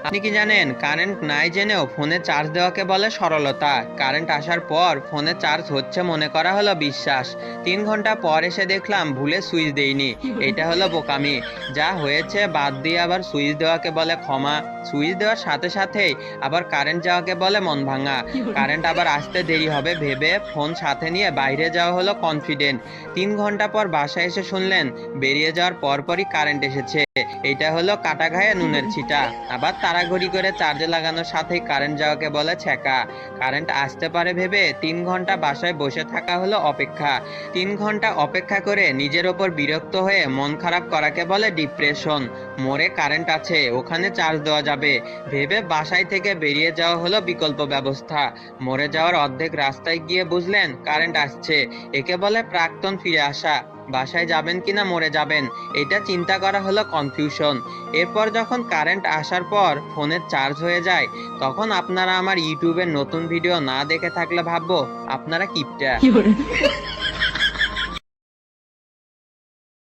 আপনি কি জানেন কারেন্ট নাই জেনেও ফোনে চার্জ দেওয়াকে বলে সরলতা। কারেন্ট আসার পর ফোনে চার্জ হচ্ছে মনে করা হলো বিশ্বাস। 3 ঘন্টা পর এসে দেখলাম ভুলে সুইচ দেইনি, এটা হলো বোকামি। যা হয়েছে বাদ দিয়ে আবার সুইচ দেওয়াকে বলে ক্ষমা। সুইচ দেওয়ার সাথে সাথেই আবার কারেন্ট যাওয়াকে বলে মন ভাঙা। কারেন্ট আবার আসতে দেরি হবে ভেবে ফোন সাথে নিয়ে বাইরে যাওয়া হলো কনফিডেন্ট। 3 ঘন্টা পর বাসায় এসে শুনলেন বেরিয়ে যাওয়ার পরপরই কারেন্ট এসেছে, এটা হলো কাটা ঘায়ে নুনের ছিটা। আবার তাড়াঘড়ি করে চার্জে লাগানোর সাথেই কারেন্ট যাওয়াকে বলে ছ্যাঁকা। কারেন্ট আসতে পারে ভেবে 3 ঘন্টা বাসায় বসে থাকা হলো অপেক্ষা। 3 ঘন্টা অপেক্ষা করে নিজের ওপর বিরক্ত হয়ে মন খারাপ করাকে বলে ডিপ্রেশন। মোড়ে কারেন্ট আছে, ওখানে চার্জ দেওয়া যাবে ভেবে বাসায় থেকে বেরিয়ে যাওয়া হলো বিকল্প ব্যবস্থা। মরে যাওয়ার অর্ধেক রাস্তায় গিয়ে বুঝলেন কারেন্ট আসছে, একে বলে প্রাক্তন ফিরে আসা। বাসায় যাবেন কিনা মরে যাবেন, এটা চিন্তা করা হলো কনফিউশন। এরপর যখন কারেন্ট আসার পর ফোনের চার্জ হয়ে যায়, তখন আপনারা আমার ইউটিউবের নতুন ভিডিও না দেখে থাকলে ভাববো আপনারা কিপটা।